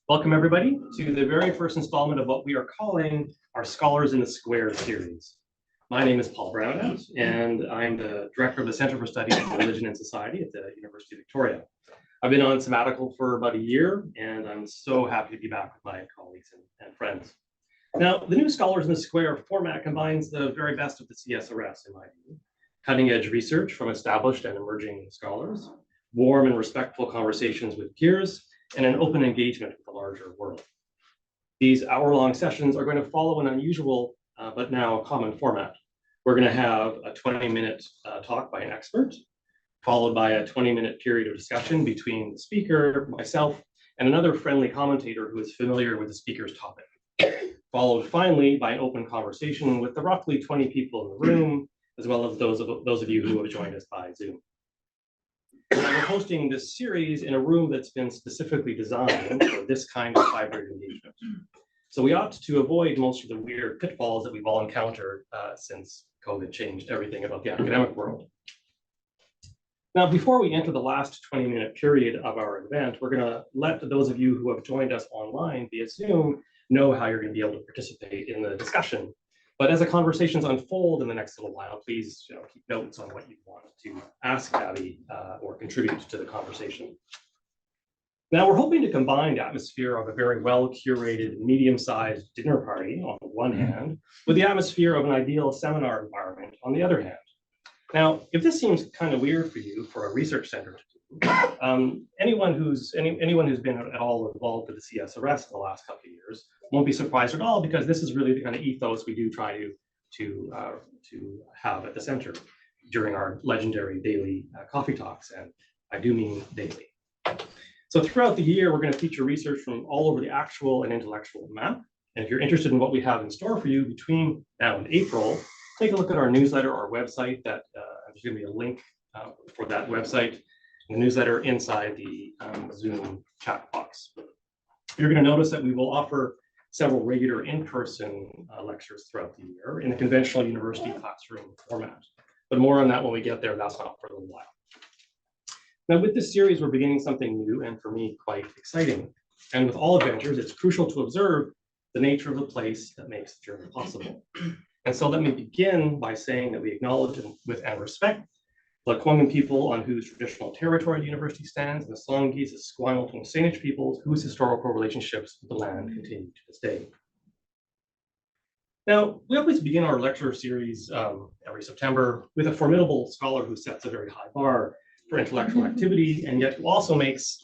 Welcome everybody to the very first installment of what we are calling our Scholars in the Square series. My name is Paul Brown, and I'm the director of the Center for Studies of Religion and Society at the University of Victoria. I've been on sabbatical for about a year, and I'm so happy to be back with my colleagues and friends. Now, the new Scholars in the Square format combines the very best of the CSRS, in my view. Cutting-edge research from established and emerging scholars, warm and respectful conversations with peers, and an open engagement with the larger world. These hour-long sessions are going to follow an unusual, but now a common format. We're going to have a 20-minute talk by an expert, followed by a 20-minute period of discussion between the speaker, myself, and another friendly commentator who is familiar with the speaker's topic, followed finally by an open conversation with the roughly 20 people in the room, as well as those of you who have joined us by Zoom. We're hosting this series in a room that's been specifically designed for this kind of hybrid engagement. So we opt to avoid most of the weird pitfalls that we've all encountered since COVID changed everything about the academic world. Now, before we enter the last 20-minute period of our event, we're going to let those of you who have joined us online via Zoom know how you're going to be able to participate in the discussion. But as the conversations unfold in the next little while, please keep notes on what you want to ask Abby or contribute to the conversation. Now, we're hoping to combine the atmosphere of a very well-curated, medium-sized dinner party on the one hand, with the atmosphere of an ideal seminar environment on the other hand. Now, if this seems kind of weird for you for a research center to do, anyone who's been at all involved with the CSRS in the last couple of years won't be surprised at all, because this is really the kind of ethos we do try to have at the center during our legendary daily coffee talks, and I do mean daily. So throughout the year, we're going to feature research from all over the actual and intellectual map. And if you're interested in what we have in store for you between now and April, take a look at our newsletter, our website. There's going to be a link for that website, the newsletter inside the Zoom chat box. You're going to notice that we will offer several regular in-person lectures throughout the year in a conventional university classroom format. But more on that when we get there. That's not for a little while. Now, with this series, we're beginning something new and for me quite exciting. And with all adventures, it's crucial to observe the nature of the place that makes the journey possible. And so let me begin by saying that we acknowledge and respect the Lekwungen people on whose traditional territory the university stands, and the Songhees, the Squamish and Saanich peoples whose historical relationships with the land continue to this day. Now, we always begin our lecture series every September with a formidable scholar who sets a very high bar for intellectual activity, and yet who also makes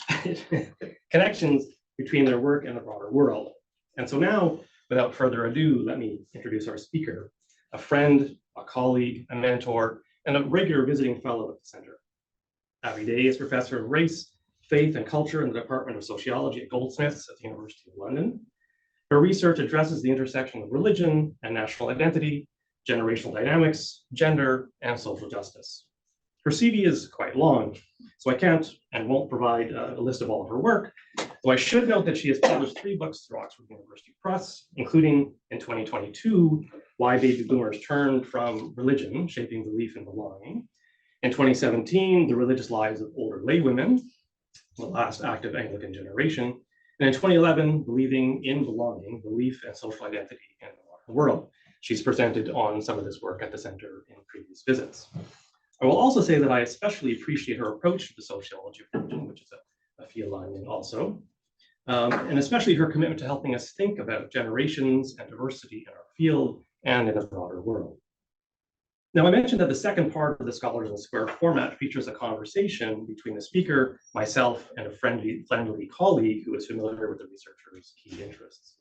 connections between their work and the broader world. And so now, without further ado, let me introduce our speaker, a friend, a colleague, a mentor, and a regular visiting fellow at the center. Abby Day is professor of race, faith, and culture in the Department of Sociology at Goldsmiths at the University of London. Her research addresses the intersection of religion and national identity, generational dynamics, gender, and social justice. Her CV is quite long, so I can't and won't provide a list of all of her work, though I should note that she has published 3 books through Oxford University Press, including in 2022, Why Baby Boomers Turned from Religion, Shaping Belief and Belonging. In 2017, The Religious Lives of Older Laywomen, The Last Active Anglican Generation. And in 2011, Believing in Belonging, Belief and Social Identity in the World. She's presented on some of this work at the center in previous visits. I will also say that I especially appreciate her approach to the sociology of religion, which is a field I'm in also, and especially her commitment to helping us think about generations and diversity in our field and in the broader world. Now, I mentioned that the second part of the Scholars in the Square format features a conversation between the speaker, myself, and a friendly colleague who is familiar with the researcher's key interests.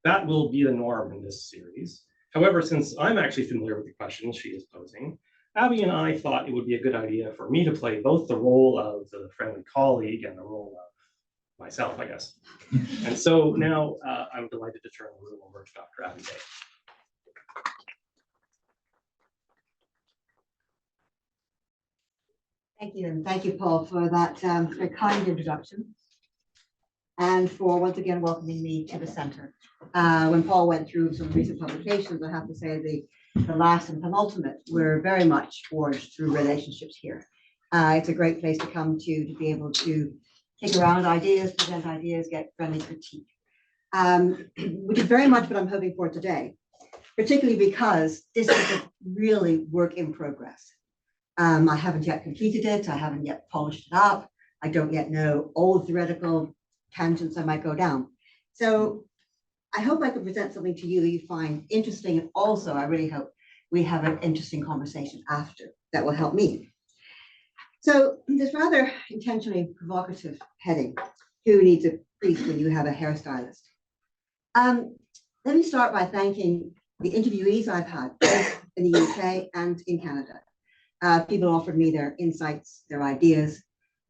That will be the norm in this series. However, since I'm actually familiar with the questions she is posing, Abby and I thought it would be a good idea for me to play both the role of the friendly colleague and the role of myself, I guess. And so now I'm delighted to turn the room over to Dr. Abby Day. Thank you, and thank you, Paul, for that very kind introduction, and for once again welcoming me to the center. When Paul went through some recent publications, I have to say the last and penultimate were very much forged through relationships here. It's a great place to come to be able to kick around ideas, present ideas, get friendly critique, which is very much what I'm hoping for today, particularly because this is a really work in progress. I haven't yet completed it. I haven't yet polished it up. I don't yet know all the theoretical tangents I might go down. So I hope I can present something to you that you find interesting. And also, I really hope we have an interesting conversation after that will help me. So this rather intentionally provocative heading, who needs a priest when you have a hairstylist? Let me start by thanking the interviewees I've had both in the UK and in Canada. People offered me their insights, their ideas,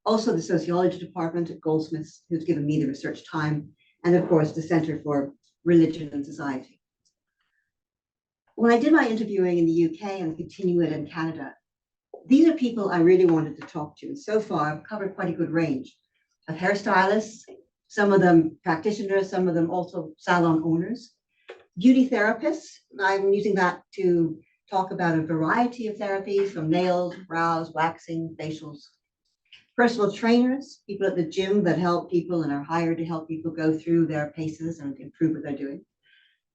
also the sociology department at Goldsmiths, who's given me the research time, and of course, the Center for Religion and Society. When I did my interviewing in the UK and continue it in Canada, these are people I really wanted to talk to. So far, I've covered quite a good range of hairstylists, some of them practitioners, some of them also salon owners, beauty therapists. I'm using that to talk about a variety of therapies from nails, brows, waxing, facials, personal trainers, people at the gym that help people and are hired to help people go through their paces and improve what they're doing,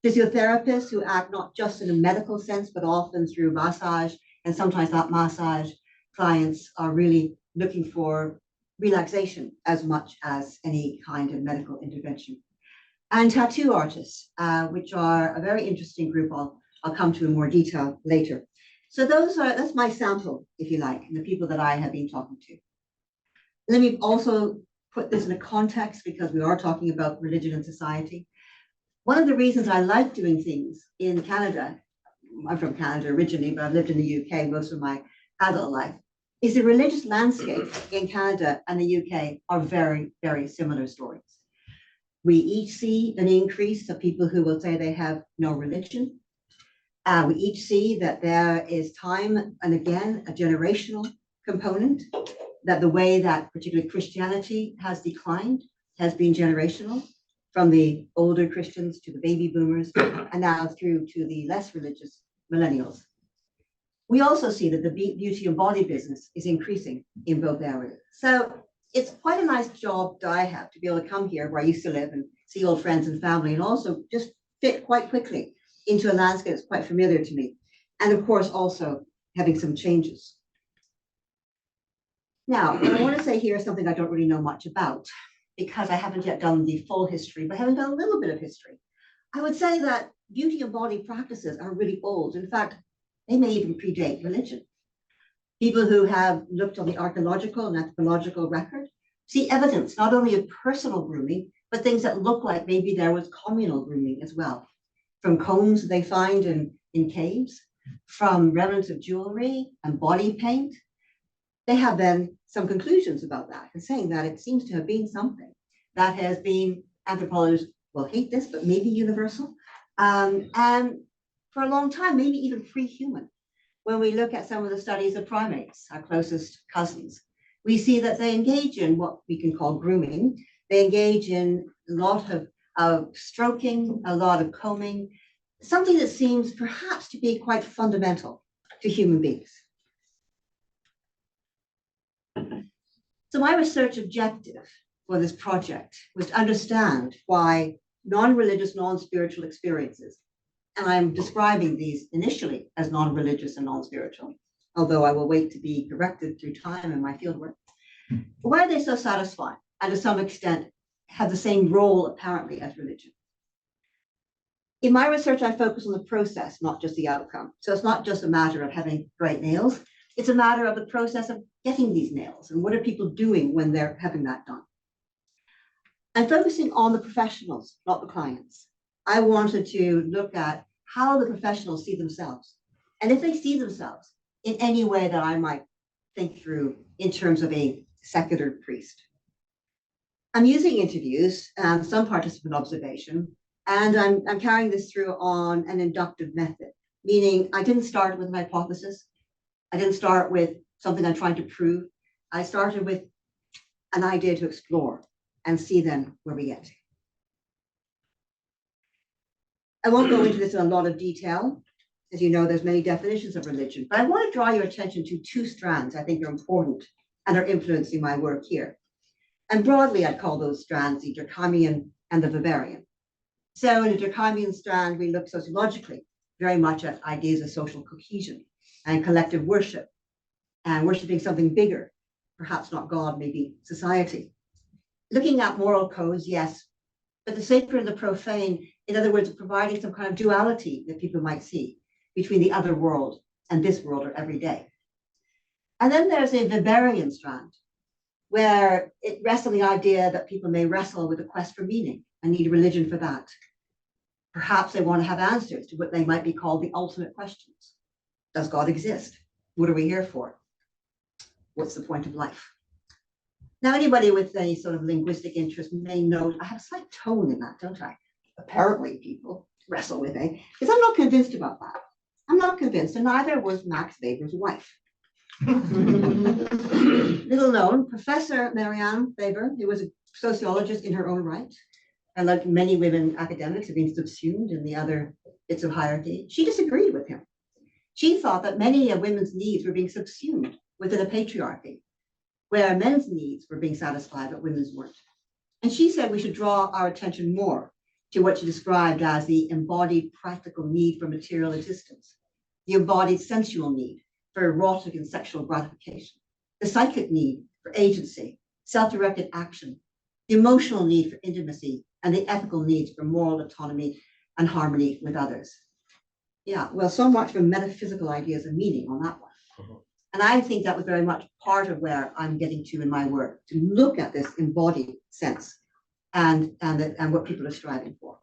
physiotherapists who act not just in a medical sense, but often through massage, and sometimes that massage clients are really looking for relaxation as much as any kind of medical intervention. And tattoo artists, which are a very interesting group I'll come to in more detail later. So that's my sample, if you like, and the people that I have been talking to. Let me also put this in a context because we are talking about religion and society. One of the reasons I like doing things in Canada, I'm from Canada originally, but I've lived in the UK most of my adult life, is the religious landscape in Canada and the UK are very, very similar stories. We each see an increase of people who will say they have no religion. We each see that there is time and again a generational component, that the way that particularly Christianity has declined has been generational, from the older Christians to the baby boomers, and now through to the less religious millennials. We also see that the beauty and body business is increasing in both areas. So it's quite a nice job that I have to be able to come here where I used to live and see old friends and family, and also just fit quite quickly into a landscape that's quite familiar to me. And of course, also having some changes. Now, what I want to say here is something I don't really know much about, because I haven't yet done the full history, but haven't done a little bit of history. I would say that beauty and body practices are really old. In fact, they may even predate religion. People who have looked on the archaeological and anthropological record see evidence not only of personal grooming, but things that look like maybe there was communal grooming as well. From combs they find in caves, from remnants of jewelry and body paint. They have then some conclusions about that and saying that it seems to have been something that has been, anthropologists will hate this, but maybe universal. And for a long time, maybe even pre-human. When we look at some of the studies of primates, our closest cousins, we see that they engage in what we can call grooming. They engage in a lot of stroking, a lot of combing, something that seems perhaps to be quite fundamental to human beings. So my research objective for this project was to understand why non-religious, non-spiritual experiences, and I'm describing these initially as non-religious and non-spiritual, although I will wait to be corrected through time in my fieldwork, why are they so satisfying and to some extent have the same role apparently as religion? In my research, I focus on the process, not just the outcome. So it's not just a matter of having great nails. It's a matter of the process of getting these nails and what are people doing when they're having that done. I'm focusing on the professionals, not the clients. I wanted to look at how the professionals see themselves, and if they see themselves in any way that I might think through in terms of a secular priest. I'm using interviews, some participant observation, and I'm carrying this through on an inductive method, meaning I didn't start with an hypothesis. I didn't start with something I'm trying to prove. I started with an idea to explore and see then where we get to. I won't go into this in a lot of detail. As you know, there's many definitions of religion, but I want to draw your attention to two strands I think are important and are influencing my work here. And broadly, I'd call those strands the Durkheimian and the Weberian. So in the Durkheimian strand, we look sociologically very much at ideas of social cohesion and collective worship, and worshiping something bigger, perhaps not God, maybe society. Looking at moral codes, yes, but the sacred and the profane, in other words, providing some kind of duality that people might see between the other world and this world or everyday. And then there's a Weberian strand, where it rests on the idea that people may wrestle with a quest for meaning and need religion for that. Perhaps they want to have answers to what they might be called the ultimate questions. Does God exist? What are we here for? What's the point of life? Now, anybody with any sort of linguistic interest may note I have a slight tone in that, don't I? Apparently, people wrestle with it, because I'm not convinced about that. I'm not convinced, and neither was Max Weber's wife. Little known, Professor Marianne Weber, who was a sociologist in her own right, and like many women academics have been subsumed in the other bits of hierarchy, she disagreed with him. She thought that many of women's needs were being subsumed within a patriarchy, where men's needs were being satisfied, but women's weren't. And she said we should draw our attention more to what she described as the embodied practical need for material existence, the embodied sensual need for erotic and sexual gratification, the psychic need for agency, self-directed action, the emotional need for intimacy, and the ethical needs for moral autonomy and harmony with others. Yeah, well, so much for metaphysical ideas of meaning on that one. And I think that was very much part of where I'm getting to in my work, to look at this embodied sense and what people are striving for.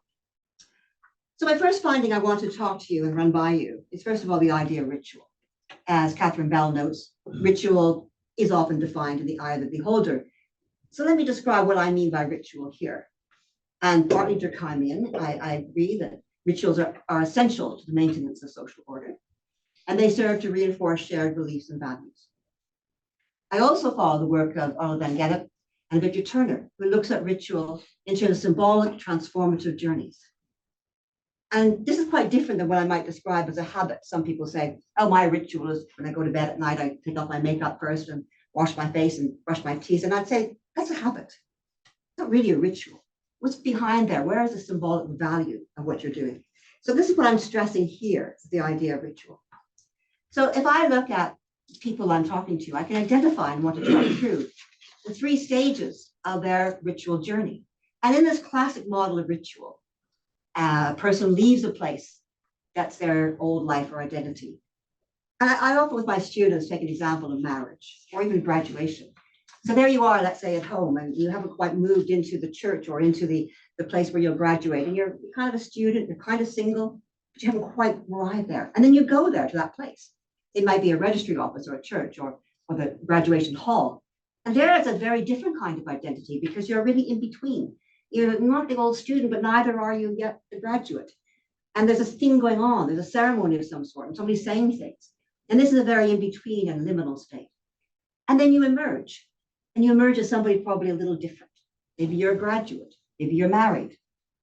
So my first finding I want to talk to you and run by you is, first of all, the idea of ritual. As Catherine Bell notes, ritual is often defined in the eye of the beholder. So let me describe what I mean by ritual here. And partly Durkheimian, I agree that rituals are essential to the maintenance of social order, and they serve to reinforce shared beliefs and values. I also follow the work of Arnold van Gennep and Victor Turner, who looks at ritual in terms of symbolic transformative journeys. And this is quite different than what I might describe as a habit. Some people say, oh, my ritual is when I go to bed at night, I take off my makeup first and wash my face and brush my teeth. And I'd say, that's a habit. It's not really a ritual. What's behind there? Where is the symbolic value of what you're doing? So this is what I'm stressing here, the idea of ritual. So if I look at people I'm talking to, I can identify and want to talk through the three stages of their ritual journey. And in this classic model of ritual, a person leaves a place that's their old life or identity. And I often with my students take an example of marriage or even graduation. So there you are, let's say at home, and you haven't quite moved into the church or into the place where you'll graduate, and you're kind of a student, you're kind of single, but you haven't quite arrived there. And then you go there to that place. It might be a registry office or a church or the graduation hall. And there is a very different kind of identity because you're really in between. You're not the old student, but neither are you yet the graduate. And there's a thing going on. There's a ceremony of some sort, and somebody's saying things. And this is a very in-between and liminal state. And then you emerge. And you emerge as somebody probably a little different. Maybe you're a graduate. Maybe you're married.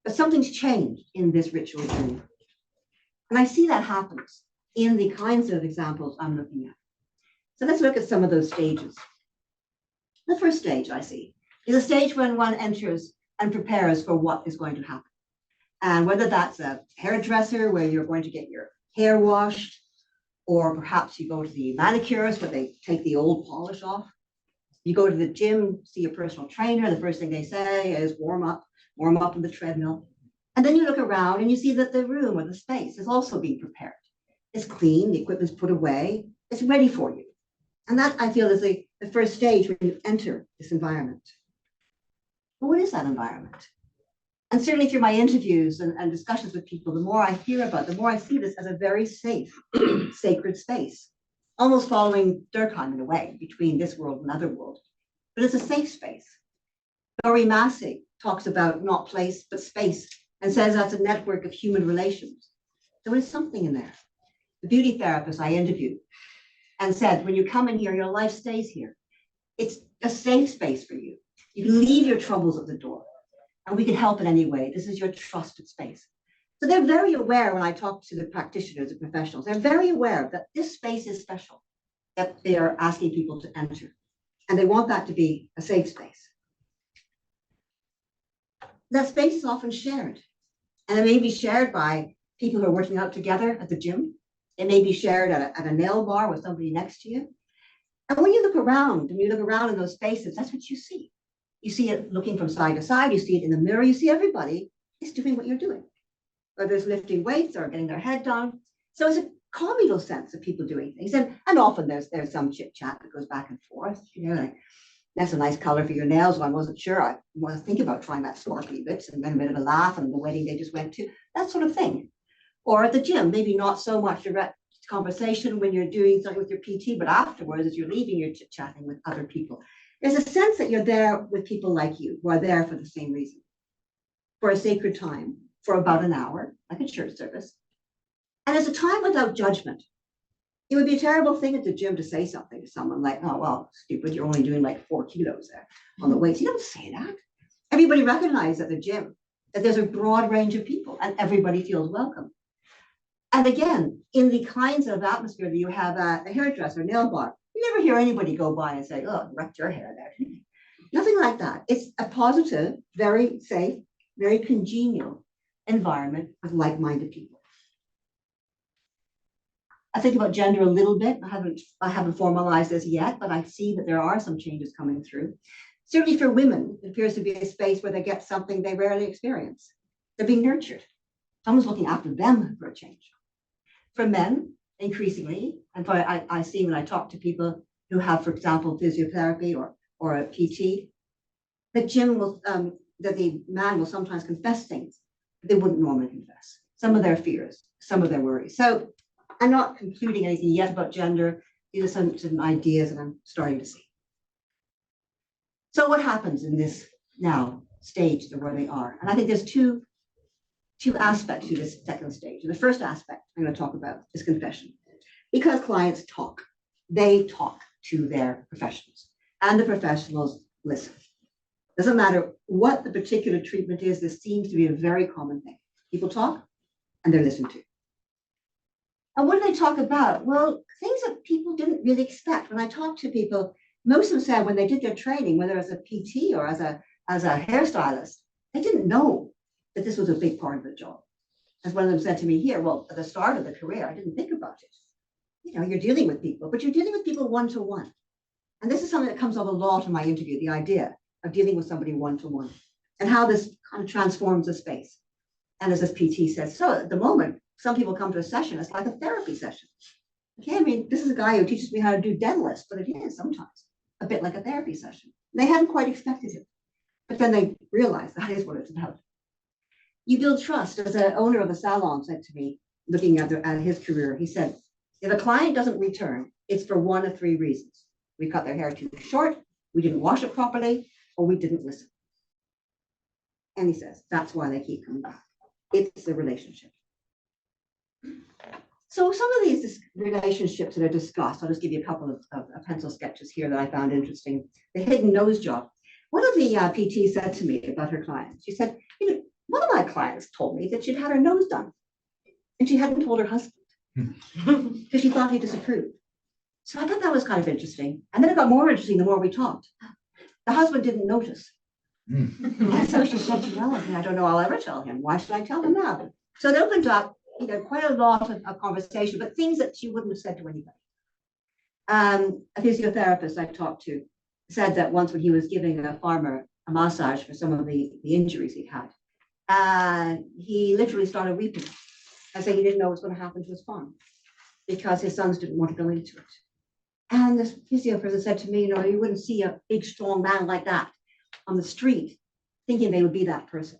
But something's changed in this ritual journey. And I see that happens in the kinds of examples I'm looking at. So let's look at some of those stages. The first stage I see is a stage when one enters and prepares for what is going to happen. And whether that's a hairdresser where you're going to get your hair washed, or perhaps you go to the manicurist where they take the old polish off. You go to the gym, see a personal trainer, the first thing they say is warm up on the treadmill. And then you look around and you see that the room or the space is also being prepared. It's clean, the equipment's put away, it's ready for you. And that, I feel, is the first stage when you enter this environment. But what is that environment? And certainly through my interviews and discussions with people, the more I hear about it, the more I see this as a very safe, sacred space, almost following Durkheim in a way, between this world and other world. But it's a safe space. Dori Massey talks about not place, but space, and says that's a network of human relations. There is something in there. The beauty therapist I interviewed and said, when you come in here, your life stays here. It's a safe space for you. You can leave your troubles at the door, and we can help in any way. This is your trusted space. So they're very aware when I talk to the practitioners and professionals, they're very aware that this space is special, that they are asking people to enter. And they want that to be a safe space. that space is often shared. And it may be shared by people who are working out together at the gym. It may be shared at a nail bar with somebody next to you. And when you look around and you look around in those spaces, that's what you see. You see it looking from side to side. You see it in the mirror. You see everybody is doing what you're doing, whether it's lifting weights or getting their head down. So it's a communal sense of people doing things. And often there's some chit chat that goes back and forth, like, that's a nice color for your nails. Well, I wasn't sure. I was thinking about trying that sparkly bits, and then a bit of a laugh and the wedding they just went to, that sort of thing. Or at the gym, maybe not so much direct conversation when you're doing something with your PT, but afterwards, as you're leaving, you're chit-chatting with other people. There's a sense that you're there with people like you who are there for the same reason, for a sacred time, for about an hour, like a church service. And it's a time without judgment. It would be a terrible thing at the gym to say something to someone like, oh, well, stupid, you're only doing like 4 kilos there on the weights. You don't say that. Everybody recognizes at the gym that there's a broad range of people and everybody feels welcome. And again, in the kinds of atmosphere that you have at a hairdresser, nail bar, you never hear anybody go by and say, oh, wrecked your hair there. Nothing like that. It's a positive, very safe, very congenial environment of like-minded people. I think about gender a little bit. I haven't formalized this yet, but I see that there are some changes coming through. Certainly for women, it appears to be a space where they get something they rarely experience. They're being nurtured. Someone's looking after them for a change. For men, increasingly, and I see when I talk to people who have, for example, physiotherapy or a PT, the gym will, that the man will sometimes confess things that they wouldn't normally confess. Some of their fears, some of their worries. So I'm not concluding anything yet about gender. These are some ideas that I'm starting to see. So what happens in this now stage of where they are? And I think there's two aspects to this second stage. And the first aspect I'm going to talk about is confession. Because clients talk, they talk to their professionals, and the professionals listen. Doesn't matter what the particular treatment is, this seems to be a very common thing. People talk and they're listened to. And what do they talk about? Well, things that people didn't really expect. When I talked to people, most of them said when they did their training, whether as a PT or as a hairstylist, they didn't know that this was a big part of the job. As one of them said to me here, well, at the start of the career, I didn't think about it. You're dealing with people, but you're dealing with people one-to-one. And this is something that comes up a lot in my interview, the idea of dealing with somebody one-to-one and how this kind of transforms a space. And as this PT says, so at the moment, some people come to a session, it's like a therapy session. Okay, I mean, this is a guy who teaches me how to do dentist, but it is sometimes a bit like a therapy session. They hadn't quite expected it, but then they realized that is what it's about. You build trust. As an owner of a salon said to me, looking at his career, he said, if a client doesn't return, it's for one of 3 reasons. We cut their hair too short, we didn't wash it properly, or we didn't listen. And he says, that's why they keep coming back. It's a relationship. So some of these relationships that are discussed, I'll just give you a couple of pencil sketches here that I found interesting. The hidden nose job. One of the PTs said to me about her clients, she said, one of my clients told me that she'd had her nose done and she hadn't told her husband because she thought he disapproved. So I thought that was kind of interesting. And then it got more interesting the more we talked. The husband didn't notice. And so she said, I don't know I'll ever tell him. Why should I tell him now? So it opened up quite a lot of conversation, but things that she wouldn't have said to anybody. A physiotherapist I talked to said that once when he was giving a farmer a massage for some of the injuries he'd had, he literally started weeping and saying he didn't know what was going to happen to his farm because his sons didn't want to go into it. And this physio person said to me, you wouldn't see a big, strong man like that on the street thinking they would be that person.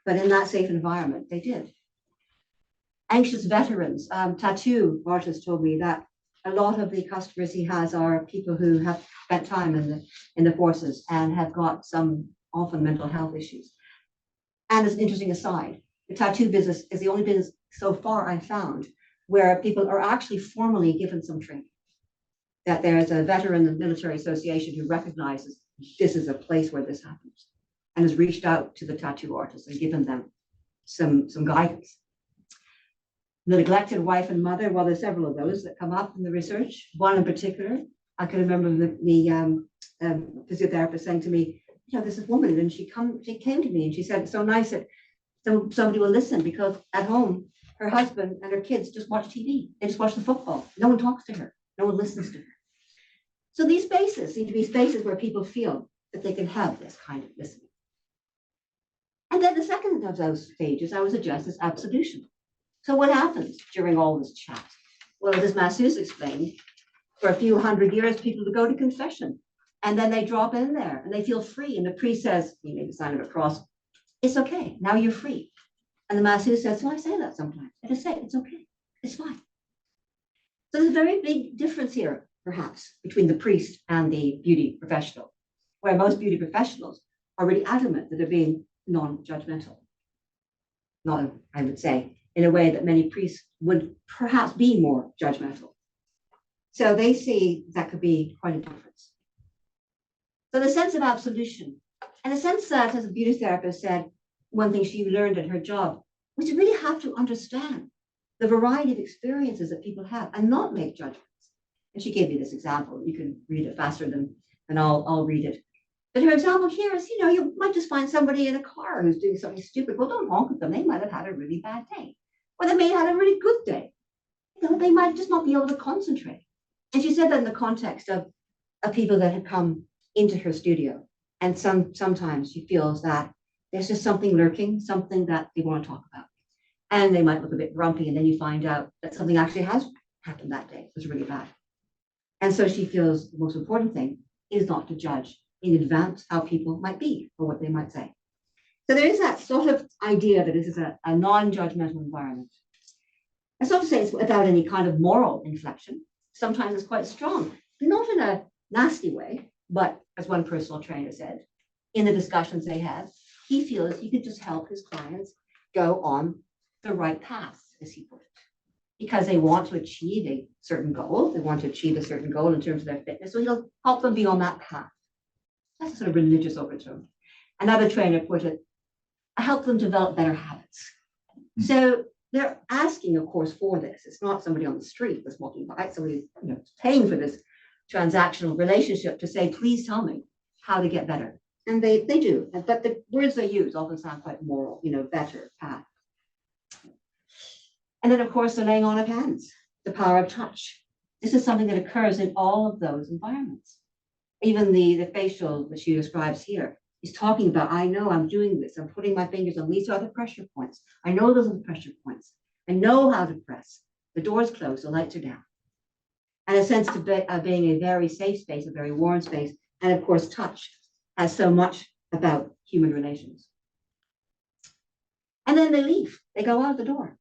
But in that safe environment, they did. Anxious veterans, tattoo artists told me that a lot of the customers he has are people who have spent time in the forces and have got some often mental health issues. And as an interesting aside, the tattoo business is the only business so far I've found where people are actually formally given some training. That there's a veteran military association who recognizes this is a place where this happens and has reached out to the tattoo artists and given them some guidance. The neglected wife and mother, well, there's several of those that come up in the research. One in particular, I can remember the physiotherapist saying to me, this is woman, and she came to me and she said, it's so nice that somebody will listen, because at home, her husband and her kids just watch TV. They just watch the football. No one talks to her. No one listens to her. So these spaces seem to be spaces where people feel that they can have this kind of listening. And then the second of those stages I would suggest is absolution. So what happens during all this chat? Well, as masseuse explained, for a few hundred years, people would go to confession, and then they drop in there and they feel free. And the priest says, he made the sign of a cross, it's okay, now you're free. And the masseuse says, so I say that sometimes. I just say, it's okay, it's fine. So there's a very big difference here, perhaps, between the priest and the beauty professional, where most beauty professionals are really adamant that they're being non-judgmental. Not, I would say, in a way that many priests would perhaps be more judgmental. So they see that could be quite a difference. So the sense of absolution, and the sense that, as a beauty therapist said, one thing she learned in her job was you really have to understand the variety of experiences that people have and not make judgments. And she gave me this example. You can read it faster than I'll read it. But her example here is, you might just find somebody in a car who's doing something stupid. Well, don't honk at them. They might have had a really bad day. Or they may have had a really good day. They might just not be able to concentrate. And she said that in the context of people that had come into her studio. And sometimes she feels that there's just something lurking, something that they want to talk about. And they might look a bit grumpy, and then you find out that something actually has happened that day. It was really bad. And so she feels the most important thing is not to judge in advance how people might be or what they might say. So there is that sort of idea that this is a non-judgmental environment. That's not to say it's without any kind of moral inflection. Sometimes it's quite strong, not in a nasty way, but as one personal trainer said, in the discussions they have, he feels he could just help his clients go on the right path, as he put it, because they want to achieve a certain goal. They want to achieve a certain goal in terms of their fitness. So he'll help them be on that path. That's a sort of religious overtone. Another trainer put it, help them develop better habits. So they're asking, of course, for this. It's not somebody on the street that's walking by, somebody paying for this transactional relationship to say, please tell me how to get better. And they do. But the words they use often sound quite moral, better, path. And then, of course, the laying on of hands, the power of touch. This is something that occurs in all of those environments. Even the facial that she describes here is talking about, I know I'm doing this. I'm putting my fingers on these are the pressure points. I know those are the pressure points. I know how to press. The door's closed, the lights are down. And a sense of being a very safe space, a very warm space. And of course, touch has so much about human relations. And then they leave. They go out the door.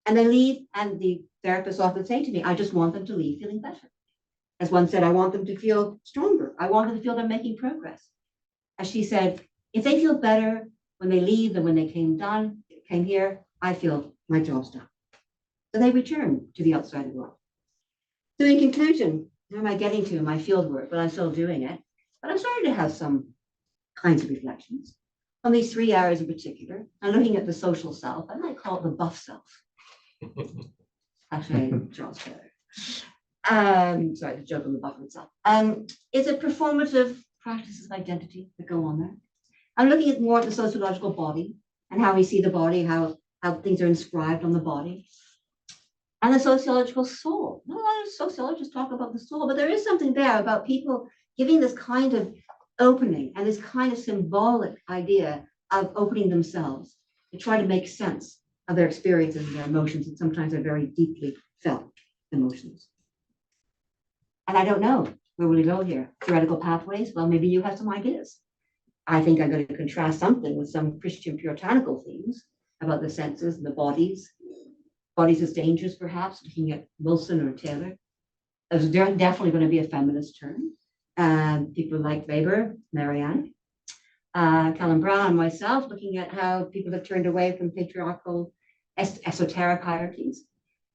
And they leave, and the therapists often say to me, I just want them to leave feeling better. As one said, I want them to feel stronger. I want them to feel they're making progress. As she said, if they feel better when they leave than when they came here, I feel my job's done. So they return to the outside world. So in conclusion, where am I getting to in my field work? Well, I'm still doing it, but I'm starting to have some kinds of reflections on these 3 areas in particular. I'm looking at the social self. I might call it the buff self. Actually, Charles Taylor. Sorry, the joke on the buff itself. It's a performative practices of identity that go on there. I'm looking at more at the sociological body and how we see the body, how things are inscribed on the body. And the sociological soul. Not a lot of sociologists talk about the soul, but there is something there about people giving this kind of opening and this kind of symbolic idea of opening themselves to try to make sense of their experiences and their emotions, and sometimes they're very deeply felt emotions. And I don't know, where will we go here? Theoretical pathways? Well, maybe you have some ideas. I think I'm going to contrast something with some Christian puritanical themes about the senses, the bodies as dangers, perhaps, looking at Wilson or Taylor. There's definitely going to be a feminist turn. People like Weber, Marianne, Callum Brown, and myself, looking at how people have turned away from patriarchal, esoteric hierarchies.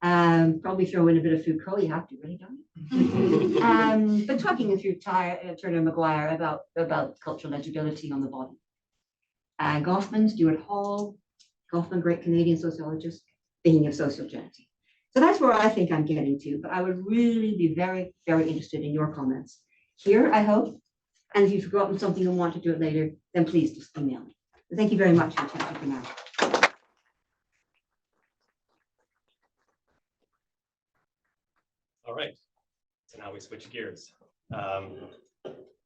Probably throw in a bit of Foucault, you have to, really, don't you? But talking through Turner Maguire about cultural legibility on the body. Goffman, Stuart Hall, Goffman, great Canadian sociologist, thinking of sociogenity. So that's where I think I'm getting to, but I would really be very, very interested in your comments here, I hope, And if you've forgotten something and want to do it later, then please just email me. Thank you very much for your attention for now. All right, so now we switch gears.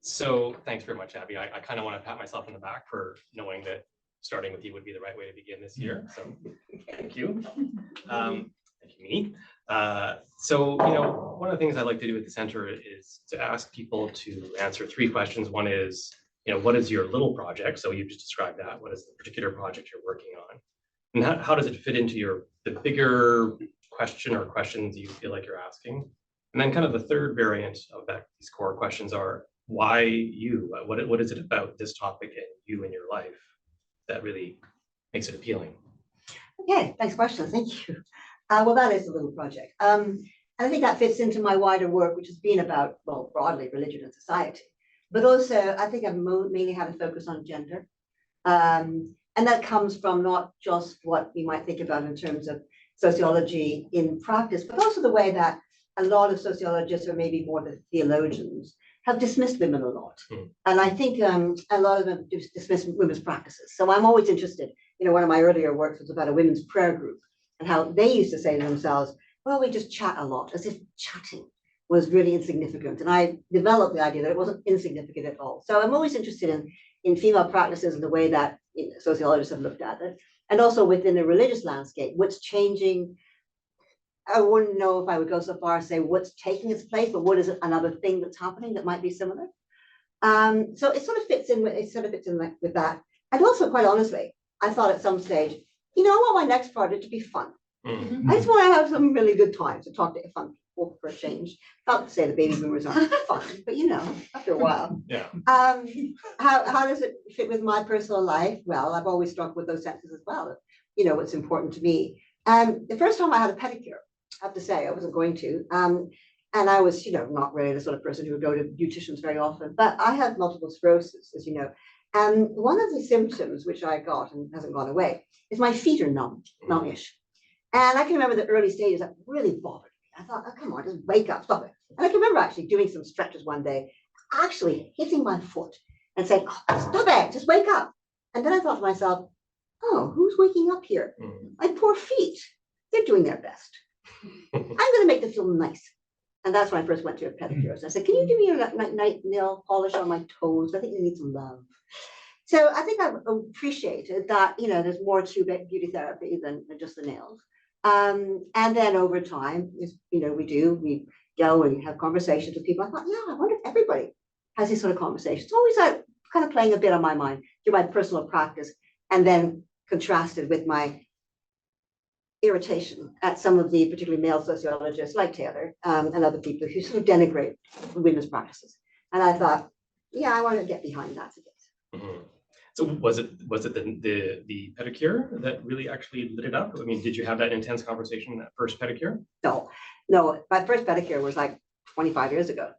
So thanks very much, Abby. I kind of want to pat myself on the back for knowing that starting with you would be the right way to begin this year. So thank you. Thank you, me. So, one of the things I like to do at the center is to ask people to answer 3 questions. One is, what is your little project? So you just described that. What is the particular project you're working on? And how does it fit into the bigger question or questions you feel like you're asking? And then kind of the third variant of these core questions are, why you? What is it about this topic and you in your life that really makes it appealing? Okay, thanks question. Thank you. Well, that is a little project. And I think that fits into my wider work, which has been about, well, broadly religion and society. But also, I think I've mainly had a focus on gender. And that comes from not just what we might think about in terms of sociology in practice, but also the way that a lot of sociologists, or maybe more the theologians, have dismissed women a lot. And I think a lot of them dismiss women's practices. So I'm always interested. One of my earlier works was about a women's prayer group and how they used to say to themselves, well, we just chat a lot, as if chatting was really insignificant. And I developed the idea that it wasn't insignificant at all. So I'm always interested in female practices and the way that sociologists have looked at it. And also within the religious landscape, what's changing. I wouldn't know if I would go so far as say what's taking its place, but what is another thing that's happening that might be similar. So it sort of fits in with that. And also, quite honestly, I thought at some stage, I want my next project to be fun. I just want to have some really good times to talk to fun people for a change. Not to say the baby boomers aren't fun, but after a while. Yeah. How does it fit with my personal life? Well, I've always struck with those senses as well. What's important to me. The first time I had a pedicure, I have to say, I wasn't going to. And I was, not really the sort of person who would go to beauticians very often, but I had multiple sclerosis, as you know. And one of the symptoms which I got and hasn't gone away is my feet are numb-ish. And I can remember the early stages that really bothered me. I thought, oh, come on, just wake up, stop it. And I can remember actually doing some stretches one day, actually hitting my foot and saying, oh, stop it, just wake up. And then I thought to myself, oh, who's waking up here? My poor feet, they're doing their best. I'm going to make them feel nice. And that's when I first went to a pedicure. So I said, can you give me a night nail polish on my toes? I think they need some love. So I think I've appreciated that, there's more to beauty therapy than just the nails. And then over time, we go and have conversations with people. I thought, I wonder if everybody has these sort of conversations. It's always kind of playing a bit on my mind through my personal practice, and then contrasted with my irritation at some of the particularly male sociologists like Taylor and other people who sort of denigrate women's practices. And I thought, I want to get behind that a bit. So was it the pedicure that really actually lit it up? I mean, did you have that intense conversation in that first pedicure? No, my first pedicure was like 25 years ago.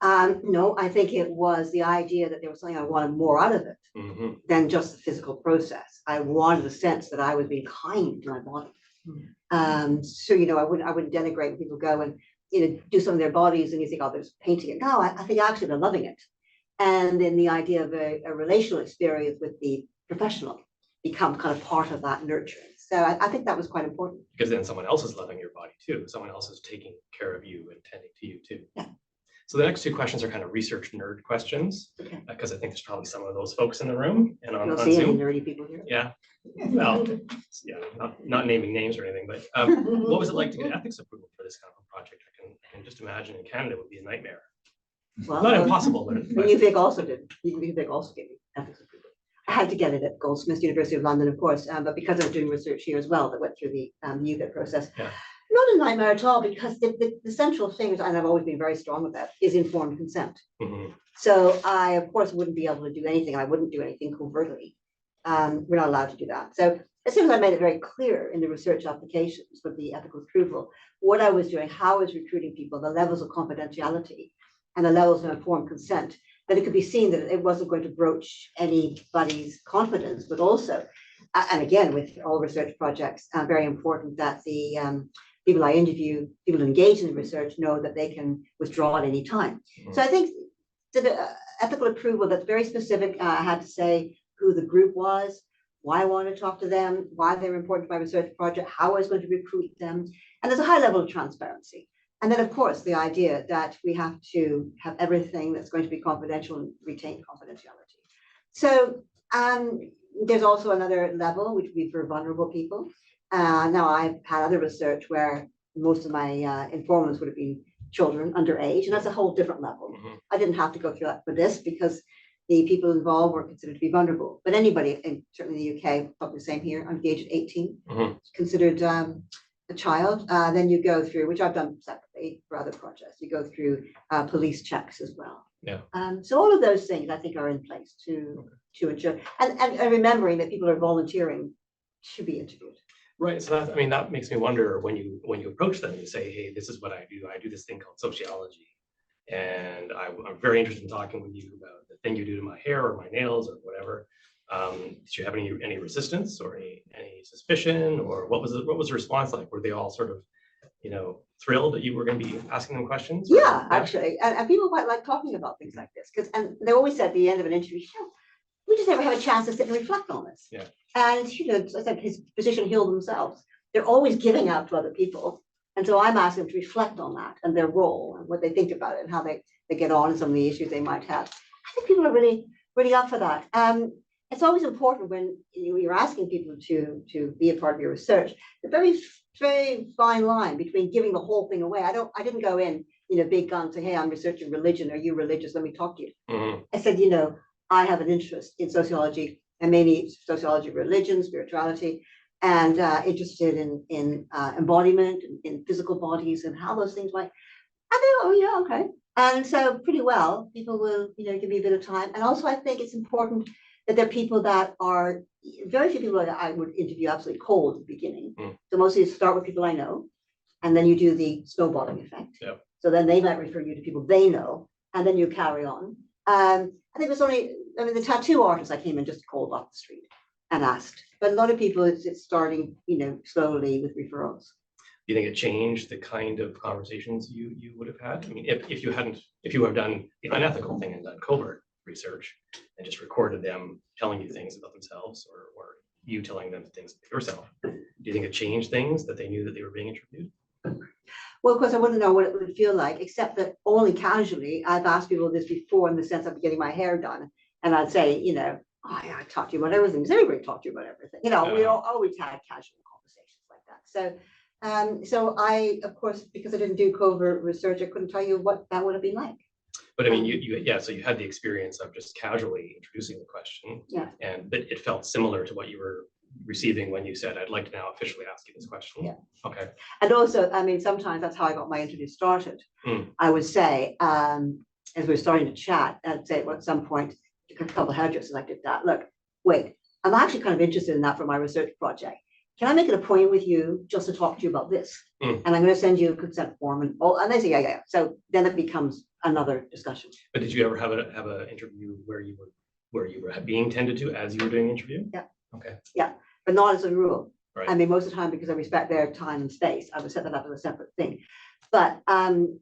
No, I think it was the idea that there was something I wanted more out of it than just the physical process. I wanted the sense that I was being kind to my body. So I wouldn't denigrate when people go and do some of their bodies and you think, oh, there's painting it. No, I think actually they're loving it. And then the idea of a relational experience with the professional become kind of part of that nurturing. So I think that was quite important. Because then someone else is loving your body too. Someone else is taking care of you and tending to you too. Yeah. So the next 2 questions are kind of research nerd questions, because I think there's probably some of those folks in the room and on see Zoom. any nerdy people here. Yeah. Well, not naming names or anything, but what was it like to get ethics approval for this kind of a project? I can just imagine in Canada it would be a nightmare. Well, not impossible, but Vic also did. Vic also gave me ethics approval. I had to get it at Goldsmiths, University of London, of course, but because I was doing research here as well, that went through the UVic process. Yeah. Not a nightmare at all, because the central thing, and I've always been very strong with that, is informed consent. So I, of course, wouldn't be able to do anything. I wouldn't do anything covertly. We're not allowed to do that. So as soon as I made it very clear in the research applications for the ethical approval, what I was doing, how I was recruiting people, the levels of confidentiality, and the levels of informed consent, that it could be seen that it wasn't going to broach anybody's confidence, but also, and again, with all research projects, very important that the people I interview, people engaged in the research, know that they can withdraw at any time. So I think that ethical approval that's very specific. I had to say who the group was, why I wanted to talk to them, why they were important to my research project, how I was going to recruit them. And there's a high level of transparency. And then, of course, the idea that we have to have everything that's going to be confidential and retain confidentiality. So there's also another level, which would be for vulnerable people. Now, I've had other research where most of my informants would have been children underage, and that's a whole different level. I didn't have to go through that for this because the people involved were considered to be vulnerable. But anybody, and certainly in the UK, probably the same here, under the age of 18, considered a child. Then you go through, which I've done separately for other projects, you go through police checks as well. Yeah. So all of those things I think are in place to ensure, and remembering that people are volunteering to be interviewed. Right. So that, I mean, that makes me wonder when you approach them, you say, hey, this is what I do. I do this thing called sociology. And I'm very interested in talking with you about the thing you do to my hair or my nails or whatever. Did you have any resistance or any suspicion, or what was the response like? Were they all sort of, thrilled that you were going to be asking them questions? Yeah, actually, and people quite like talking about things like this and they always said at the end of an interview, we just never have a chance to sit and reflect on this. Yeah. And as I said, his physician healed themselves. They're always giving out to other people. And so I'm asking them to reflect on that and their role and what they think about it and how they get on and some of the issues they might have. I think people are really, really up for that. It's always important when you're asking people to be a part of your research, the very, very fine line between giving the whole thing away. I didn't go in, big gun, say, hey, I'm researching religion. Are you religious? Let me talk to you. I said, I have an interest in sociology and mainly sociology of religion, spirituality, and interested in embodiment, in physical bodies and how those things might. And they go, oh yeah, okay. And so pretty well, people will, give me a bit of time. And also I think it's important that there are people that are, very few people that I would interview absolutely cold at the beginning. So mostly you start with people I know, and then you do the snowballing effect. Yep. So then they might refer you to people they know, and then you carry on. I think it was the tattoo artist I came in just cold off the street and asked. But a lot of people, it's starting, slowly with referrals. Do you think it changed the kind of conversations you would have had? I mean, if you have done the unethical thing and done covert research and just recorded them telling you things about themselves or you telling them things about yourself, do you think it changed things that they knew that they were being interviewed? Well, of course, I wouldn't know what it would feel like, except that only casually, I've asked people this before in the sense of getting my hair done. And I'd say, oh, yeah, I talked to you about everything. Because everybody talked to you about everything. We always had casual conversations like that. So I, of course, because I didn't do covert research, I couldn't tell you what that would have been like. But I mean, so you had the experience of just casually introducing the question. Yeah. But it felt similar to what you were receiving when you said, I'd like to now officially ask you this question. Yeah. Okay. And also, sometimes that's how I got my interview started. I would say, as we were starting to chat, I'd say, well, at some point, a couple of hairdressers, I did that. Look, wait, I'm actually kind of interested in that for my research project. Can I make an appointment with you just to talk to you about this? And I'm going to send you a consent form and they say, yeah. So then it becomes another discussion. But did you ever have an interview where you were being tended to as you were doing the interview? Yeah. Okay. Yeah, but not as a rule. Right. Most of the time, because I respect their time and space, I would set that up as a separate thing. But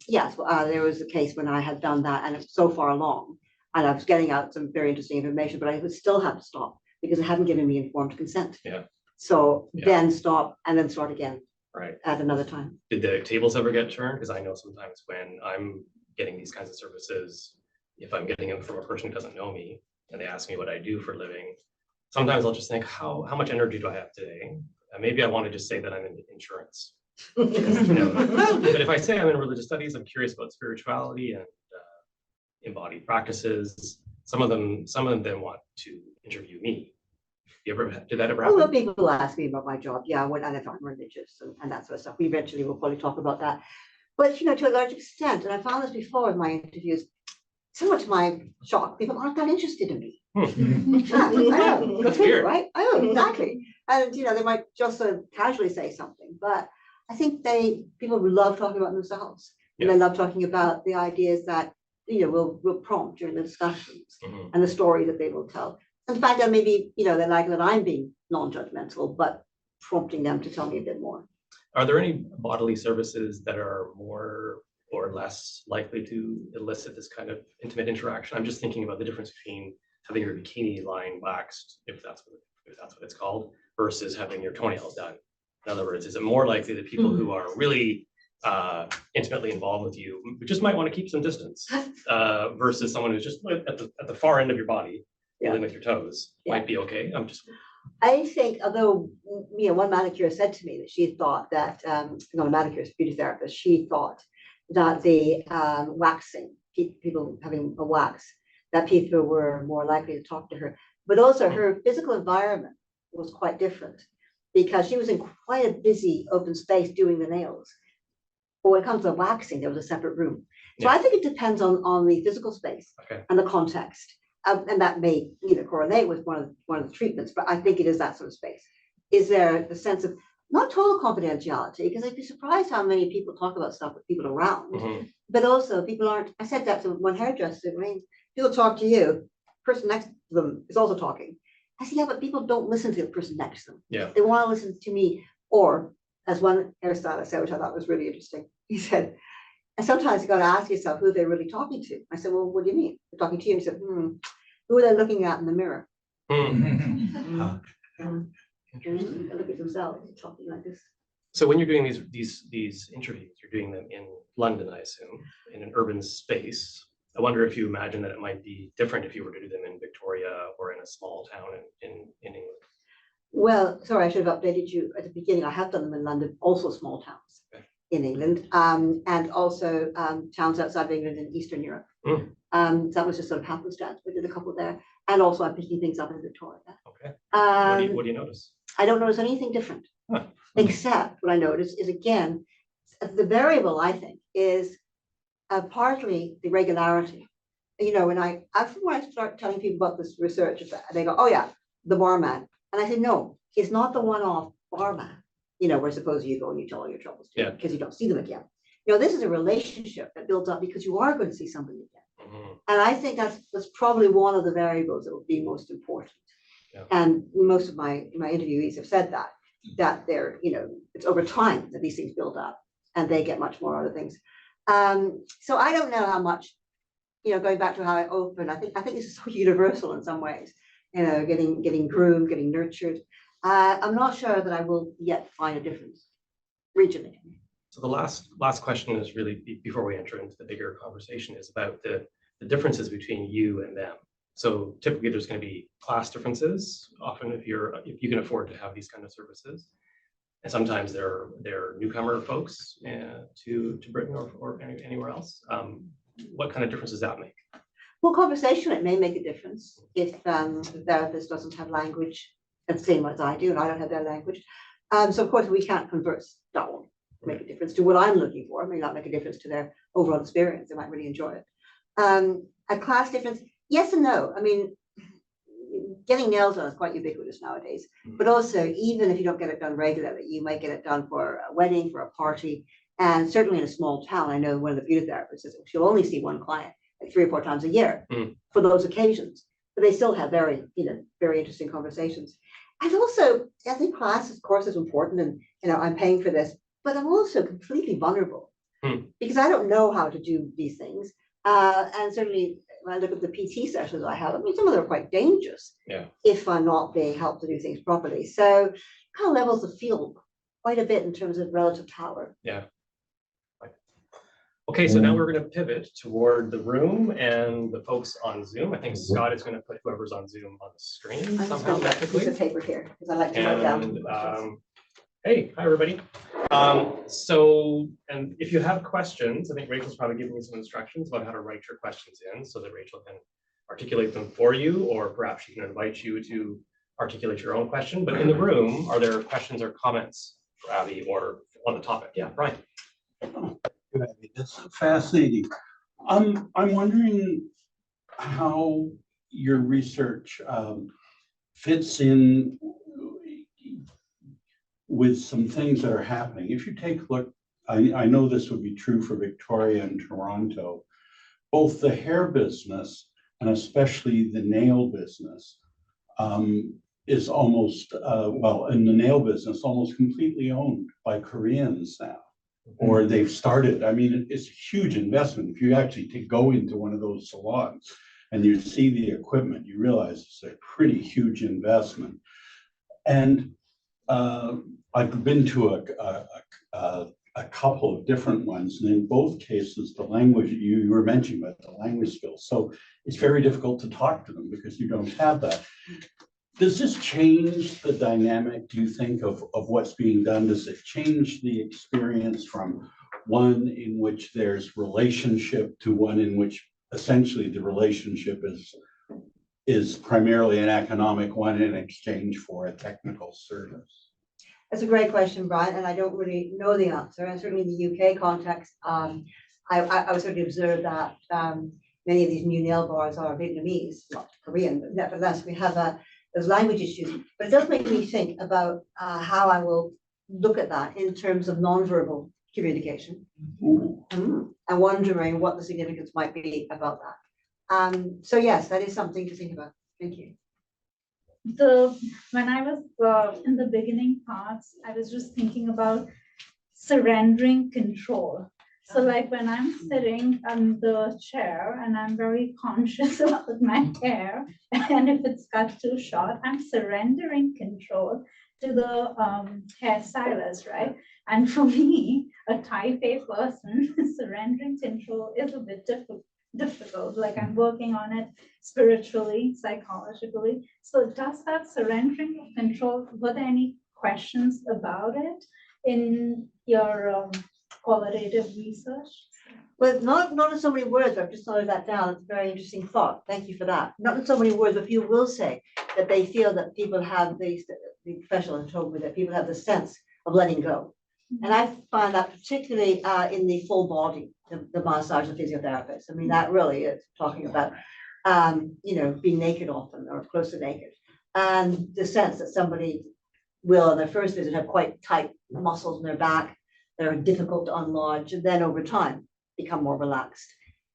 yes, there was a case when I had done that and it's so far along and I was getting out some very interesting information, but I would still have to stop because it hadn't given me informed consent. Yeah. So then stop and then start again. Right. At another time. Did the tables ever get turned? Because I know sometimes when I'm getting these kinds of services, if I'm getting them from a person who doesn't know me and they ask me what I do for a living, sometimes I'll just think, how much energy do I have today? Maybe I want to just say that I'm in insurance. But if I say I'm in religious studies, I'm curious about spirituality and embodied practices. Some of them then want to interview me. Did that ever happen? Well, people ask me about my job. Yeah, and if I'm religious and that sort of stuff. We eventually will probably talk about that. But to a large extent, and I found this before in my interviews, so much to my shock, people aren't that interested in me. Yeah, I know. That's weird, right? I know, exactly. And they might just sort of casually say something, but I think people love talking about themselves. And they love talking about the ideas that will prompt during the discussions and the story that they will tell. In fact, that maybe they like that I'm being non-judgmental, but prompting them to tell me a bit more. Are there any bodily services that are more or less likely to elicit this kind of intimate interaction? I'm just thinking about the difference between having your bikini line waxed, if that's what it's called, versus having your toenails done. In other words, is it more likely that people who are really intimately involved with you just might want to keep some distance versus someone who's just at the far end of your body, dealing with your toes, might be okay? I think, although, one manicure said to me that she thought that, not a manicurist, beauty therapist, she thought that the waxing, people having a wax, that people were more likely to talk to her. But also her physical environment was quite different because she was in quite a busy open space doing the nails. But when it comes to waxing, there was a separate room. So I think it depends on the physical space and the context. And that may correlate with one of the treatments, but I think it is that sort of space. Is there the sense of not total confidentiality, because I'd be surprised how many people talk about stuff with people around, but also people aren't. I said that to one hairdresser. I mean, people talk to you, person next to them is also talking. I said, yeah, but people don't listen to the person next to them. Yeah. They want to listen to me. Or as one hairstylist said, which I thought was really interesting, he said, and sometimes you got to ask yourself who they're really talking to. I said, well, what do you mean? They're talking to you. And he said, who are they looking at in the mirror? Look at themselves talking like this. So when you're doing these interviews, you're doing them in London, I assume, in an urban space. I wonder if you imagine that it might be different if you were to do them in Victoria or in a small town in England. Well, sorry, I should have updated you at the beginning. I have done them in London, also small towns in England, and also towns outside of England in Eastern Europe. That was just sort of happenstance. We did a couple there, and also I'm picking things up in Victoria. Okay. What do you notice? I don't notice anything different, except what I notice is, again, the variable I think is partly the regularity. When I start telling people about this research, they go, "Oh yeah, the barman," and I say, "No, it's not the one-off barman. Where suppose you go and you tell all your troubles to because you don't see them again. This is a relationship that builds up because you are going to see somebody again." And I think that's probably one of the variables that will be most important. And most of my interviewees have said that they're, it's over time that these things build up and they get much more out of things. So I don't know how much, going back to how I opened, I think this is so universal in some ways, getting groomed, getting nurtured. I'm not sure that I will yet find a difference regionally. So the last question is really, before we enter into the bigger conversation, is about the differences between you and them. So typically there's going to be class differences, often if you can afford to have these kind of services. And sometimes they're newcomer folks to Britain or anywhere else. What kind of difference does that make? Well, conversation, it may make a difference if the therapist doesn't have language the same as I do, and I don't have their language. So of course we can't converse. That won't make a difference to what I'm looking for. It may not make a difference to their overall experience. They might really enjoy it. A class difference, yes and no. I mean, getting nails done is quite ubiquitous nowadays, but also even if you don't get it done regularly, you might get it done for a wedding, for a party, and certainly in a small town. I know one of the beauty therapists says she'll only see one client like 3 or 4 times a year for those occasions, but they still have very interesting conversations. And also, I think class, of course, is important, and I'm paying for this, but I'm also completely vulnerable because I don't know how to do these things, and certainly when I look at the PT sessions I have, I mean, some of them are quite dangerous if I'm not being helped to do things properly. So kind of levels the field quite a bit in terms of relative power. Yeah. Okay, so now we're going to pivot toward the room and the folks on Zoom. I think Scott is going to put whoever's on Zoom on the screen somehow. A piece of paper here because I like to write down. Hey, hi everybody. And if you have questions, I think Rachel's probably giving you some instructions about how to write your questions in so that Rachel can articulate them for you, or perhaps she can invite you to articulate your own question. But in the room, are there questions or comments for Abby or on the topic? Yeah, Brian. That's fascinating. I'm wondering how your research fits in with some things that are happening. If you take a look, I know this would be true for Victoria and Toronto, both the hair business and especially the nail business is almost, in the nail business, almost completely owned by Koreans now. or they've started. I mean, it's a huge investment. If you actually go into one of those salons and you see the equipment, you realize it's a pretty huge investment. And I've been to a couple of different ones, and in both cases, the language you were mentioning about the language skills. So it's very difficult to talk to them because you don't have that. Does this change the dynamic, do you think, of what's being done? Does it change the experience from one in which there's relationship to one in which essentially the relationship is primarily an economic one in exchange for a technical service? That's a great question, Brian, and I don't really know the answer. And certainly in the UK context, I was sort of observed that many of these new nail bars are Vietnamese, not Korean, but nevertheless, we have those language issues. But it does make me think about how I will look at that in terms of nonverbal communication. And wondering what the significance might be about that. So yes, that is something to think about. Thank you. When I was in the beginning parts, I was just thinking about surrendering control. So like when I'm sitting on the chair and I'm very conscious about my hair, and if it's cut too short, I'm surrendering control to the hairstylist, right? And for me, a type A person, surrendering control is a bit difficult. Like I'm working on it spiritually, psychologically. So does that surrendering of control, were there any questions about it in your qualitative research? Well, not in so many words. I've just noted that down. It's a very interesting thought. Thank you for that. Not in so many words, but few will say that they feel that people have the professional told me that people have the sense of letting go. And I find that particularly in the full body, the massage and physiotherapist. I mean, that really is talking about, being naked often or close to naked. And the sense that somebody will, on their first visit, have quite tight muscles in their back. They're difficult to unlodge, and then over time become more relaxed.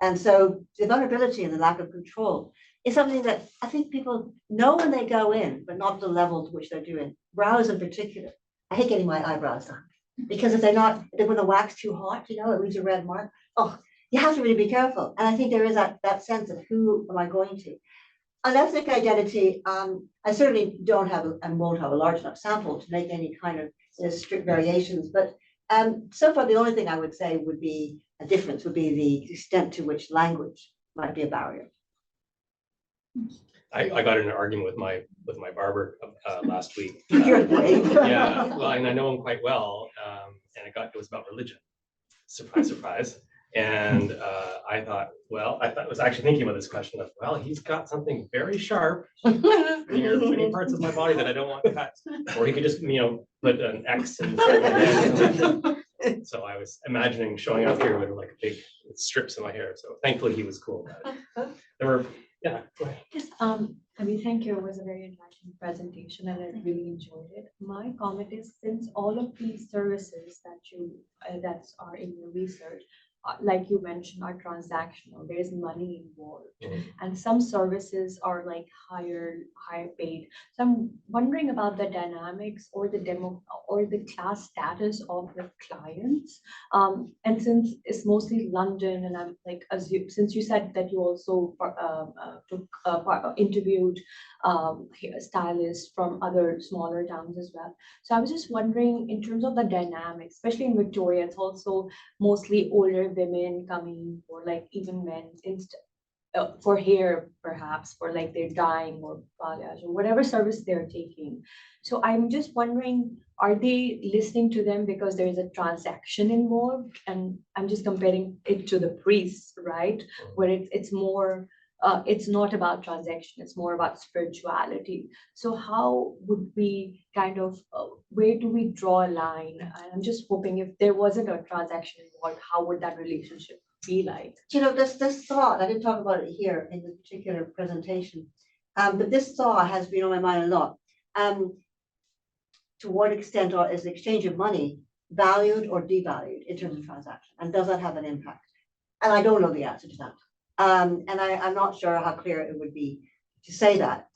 And so the vulnerability and the lack of control is something that I think people know when they go in, but not the level to which they're doing. Brows in particular. I hate getting my eyebrows done because if they're when the wax too hot, it leaves a red mark. Oh, you have to really be careful. And I think there is that sense of who am I going to? On ethnic identity, I certainly don't have and won't have a large enough sample to make any kind of strict variations, but so far, the only thing I would say would be a difference would be the extent to which language might be a barrier. I got in an argument with my barber last week. You're brave. Yeah, well, and I know him quite well, and it was about religion. Surprise, surprise. And I was actually thinking about this question of, well, he's got something very sharp near many parts of my body that I don't want cut, or he could just, put an X in. So I was imagining showing up here with like big strips in my hair. So thankfully he was cool about it. Yeah, go ahead. Yes, thank you. It was a very enlightening presentation and I really enjoyed it. My comment is, since all of these services that are in your research, like you mentioned, are transactional, there is money involved, and some services are like higher paid. So I'm wondering about the dynamics or the demo or the class status of the clients. And since it's mostly London, and I'm like, since you said that you also interviewed stylists from other smaller towns as well. So I was just wondering, in terms of the dynamics, especially in Victoria, it's also mostly older women coming, or like even men for hair, perhaps for like they're dyeing or balayage or whatever service they're taking. So I'm just wondering, are they listening to them because there is a transaction involved? And I'm just comparing it to the priests, right? Where it's more, it's not about transaction, it's more about spirituality. So how would we kind of, where do we draw a line? And I'm just hoping, if there wasn't a transaction involved, how would that relationship be like? This thought, I didn't talk about it here in this particular presentation, but this thought has been on my mind a lot. To what extent is the exchange of money valued or devalued in terms of transaction? And does that have an impact? And I don't know the answer to that. And I'm not sure how clear it would be to say that.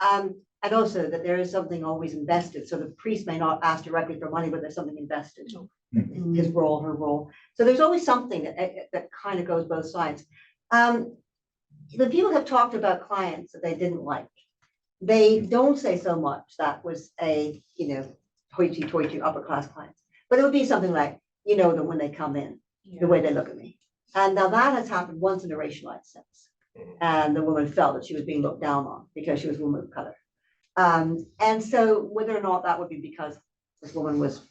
And also that there is something always invested. So the priest may not ask directly for money, but there's something invested. His role, her role. So there's always something that kind of goes both sides. The people have talked about clients that they didn't like. They don't say so much that was a, hoity-toity upper class clients, but it would be something like, that when they come in, the way they look at me. And now that has happened once in a racialized sense. And the woman felt that she was being looked down on because she was a woman of color. And so whether or not that would be because this woman was,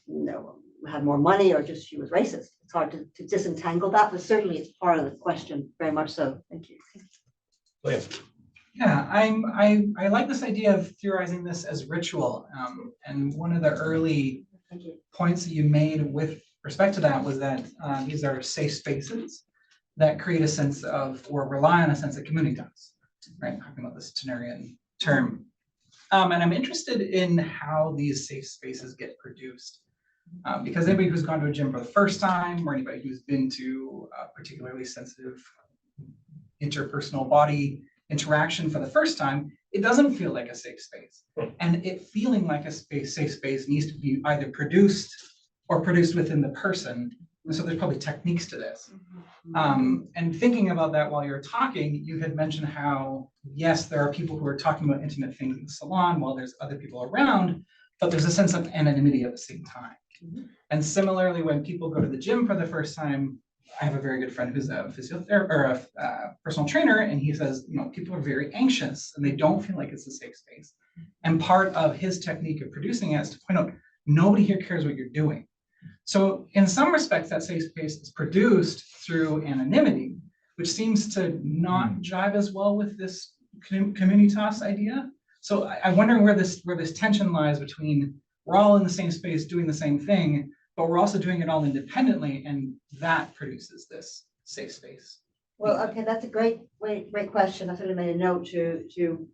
had more money or just she was racist, it's hard to disentangle that, but certainly it's part of the question, very much so. Thank you. Yeah, I like this idea of theorizing this as ritual. And one of the early points that you made with respect to that was that these are safe spaces that create a sense of, or rely on a sense of communitas, right? Talking about this Turnerian term. And I'm interested in how these safe spaces get produced. Because anybody who's gone to a gym for the first time, or anybody who's been to a particularly sensitive interpersonal body interaction for the first time, it doesn't feel like a safe space. And it feeling like a safe space needs to be either produced or produced within the person. And so there's probably techniques to this. And thinking about that while you're talking, you had mentioned how, yes, there are people who are talking about intimate things in the salon while there's other people around, but there's a sense of anonymity at the same time. And similarly, when people go to the gym for the first time, I have a very good friend who's a physiotherapist or a personal trainer, and he says, people are very anxious and they don't feel like it's a safe space. And part of his technique of producing it is to point out, nobody here cares what you're doing. So in some respects, that safe space is produced through anonymity, which seems to not jive as well with this communitas idea. So I'm wondering where this tension lies between we're all in the same space doing the same thing, but we're also doing it all independently, and that produces this safe space. Well, okay, that's a great question. I sort of made a note to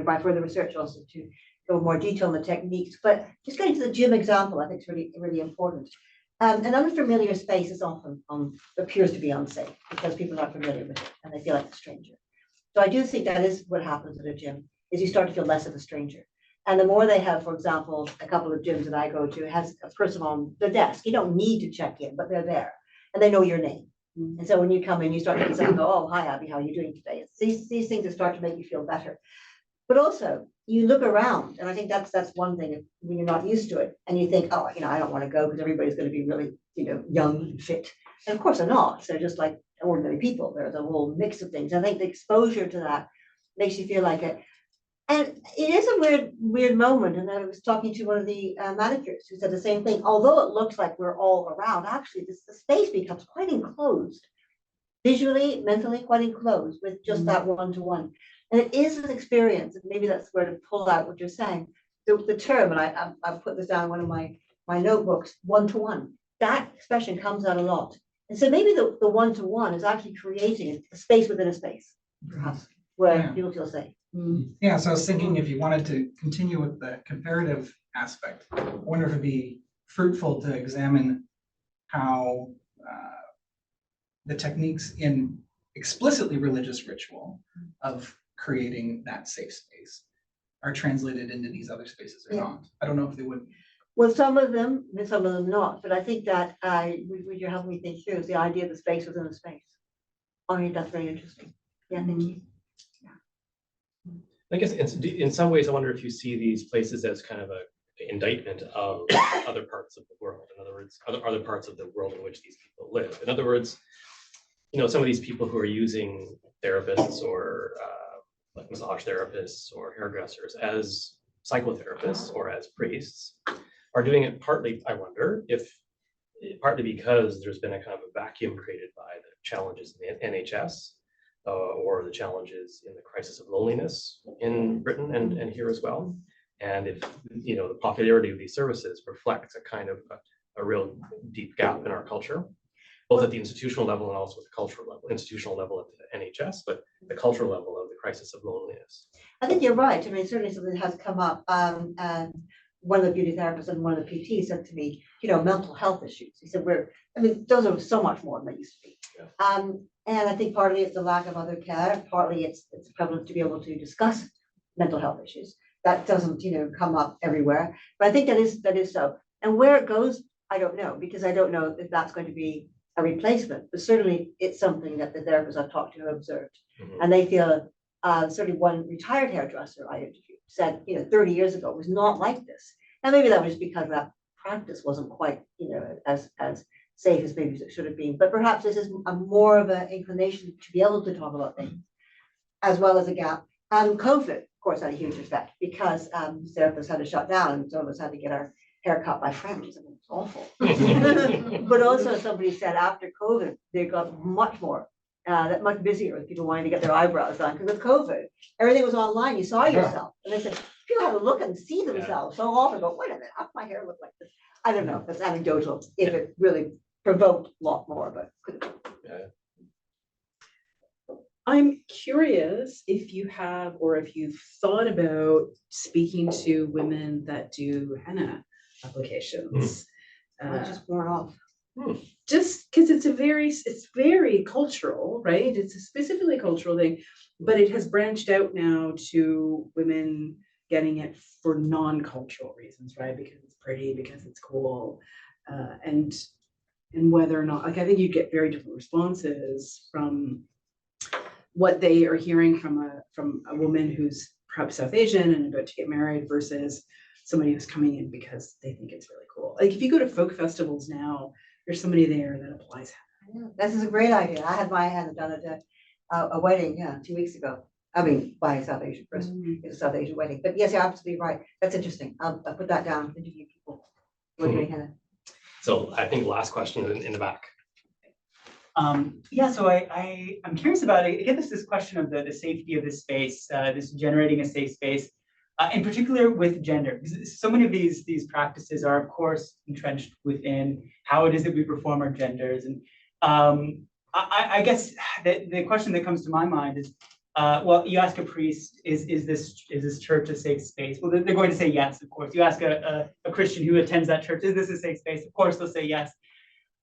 by further research also to go more detail on the techniques. But just getting to the gym example, I think is really important. An unfamiliar space is often appears to be unsafe because people are not familiar with it and they feel like a stranger. So I do think that is what happens at a gym, is you start to feel less of a stranger. And the more they have, for example, a couple of gyms that I go to has a person on the desk. You don't need to check in, but they're there and they know your name. And so when you come in, you start to go, oh, hi, Abby, how are you doing today? It's these things that start to make you feel better. But also you look around, and I think that's one thing when you're not used to it and you think, oh, I don't want to go because everybody's going to be really, young and fit. And of course they're not. They're just like ordinary people. There's a whole mix of things. I think the exposure to that makes you feel like it. And it is a weird moment. And I was talking to one of the manicures who said the same thing. Although it looks like we're all around, actually, the space becomes quite enclosed, visually, mentally, quite enclosed with just that one-to-one. And it is an experience. And maybe that's where to pull out what you're saying. The term, and I put this down in one of my notebooks, one-to-one. That expression comes out a lot. And so maybe the one-to-one is actually creating a space within a space, perhaps, where people feel safe. Yeah, so I was thinking if you wanted to continue with the comparative aspect, I wonder if it'd be fruitful to examine how the techniques in explicitly religious ritual of creating that safe space are translated into these other spaces or not. I don't know if they would. Well, some of them not, but I think that what you're helping me think through is the idea of the space within the space. I mean, that's very interesting. Yeah, thank you. I guess in some ways, I wonder if you see these places as kind of an indictment of other parts of the world. In other words, other parts of the world in which these people live. In other words, some of these people who are using therapists or like massage therapists or hairdressers as psychotherapists or as priests are doing it partly, I wonder, partly because there's been a kind of a vacuum created by the challenges in the NHS. Or the challenges in the crisis of loneliness in Britain and here as well. And if the popularity of these services reflects a kind of a real deep gap in our culture, both at the institutional level and also at the cultural level. Institutional level at the NHS, but the cultural level of the crisis of loneliness. I think you're right. I mean, certainly something that has come up. One of the beauty therapists and one of the PTs said to me, mental health issues. He said, those are so much more than they used to be. Yeah. And I think partly it's the lack of other care, partly it's prevalent to be able to discuss mental health issues. that doesn't, come up everywhere. But I think that is so. And where it goes, I don't know, because I don't know if that's going to be a replacement, but certainly it's something that the therapists I've talked to have observed. Mhm. And they feel, certainly one retired hairdresser I interviewed said, 30 years ago it was not like this. And maybe that was because that practice wasn't quite, as safe as maybe it should have been. But perhaps this is a more of an inclination to be able to talk about things, as well as a gap. COVID, of course, had a huge effect because therapists had to shut down and some of us had to get our hair cut by friends. I mean, it's awful. But also somebody said after COVID, they got much busier with people wanting to get their eyebrows done because with COVID, everything was online. You saw yourself. And they said, people have to look and see themselves so often. Go, wait a minute, how does my hair look like this? I don't know. That's anecdotal if it really provoked a lot more, but I'm curious if you have, or if you've thought about speaking to women that do henna applications. it's just worn off. Just because it's very cultural, right? It's a specifically cultural thing, but it has branched out now to women getting it for non-cultural reasons, right? Because it's pretty, because it's cool, and whether or not, like, I think you get very different responses from what they are hearing from a woman who's perhaps South Asian and about to get married versus somebody who's coming in because they think it's really cool. Like if you go to folk festivals now, there's somebody there that applies. This is a great idea. I had my hand done at a wedding, 2 weeks ago. I mean, by a South Asian person. It's a South Asian wedding. But yes, you're absolutely right. That's interesting. I'll put that down, interview people who are doing henna. So I think last question in the back. Yeah, so I'm curious about it. Again, this question of the safety of this space, this generating a safe space, in particular with gender. So many of these practices are, of course, entrenched within how it is that we perform our genders. And I guess the question that comes to my mind is, well, you ask a priest, is this church a safe space? Well, they're going to say yes, of course. You ask a Christian who attends that church, is this a safe space? Of course, they'll say yes.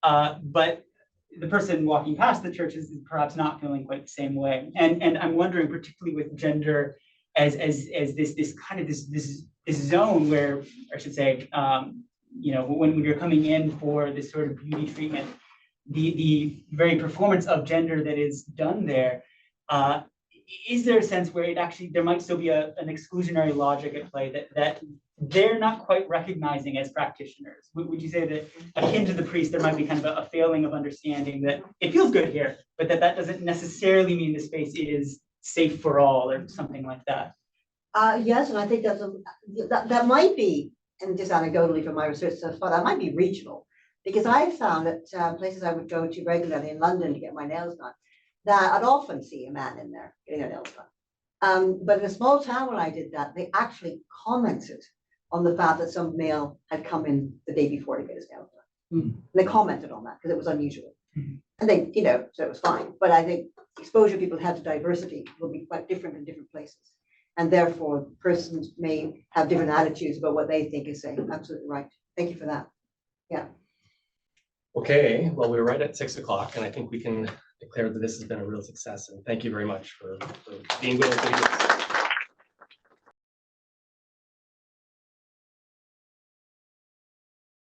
But the person walking past the church is perhaps not feeling quite the same way. And I'm wondering, particularly with gender as this kind of this zone where, I should say, when you're coming in for this sort of beauty treatment, the very performance of gender that is done there, is there a sense where there might still be an exclusionary logic at play that they're not quite recognizing as practitioners? Would you say that akin to the priest, there might be kind of a failing of understanding that it feels good here, but that doesn't necessarily mean the space is safe for all or something like that? Yes, and I think that might be, and just anecdotally from my research so far, that might be regional. Because I found that places I would go to regularly in London to get my nails done, that I'd often see a man in there getting their nails done. But in a small town when I did that, they actually commented on the fact that some male had come in the day before to get his nails done. Mm-hmm. They commented on that because it was unusual. Mm-hmm. And they, so it was fine. But I think exposure people have to diversity will be quite different in different places. And therefore, persons may have different attitudes about what they think is safe. Absolutely right. Thank you for that. Yeah. Okay, well, we're right at 6 o'clock, and I think we can declare that this has been a real success. And thank you very much for being willing to do this.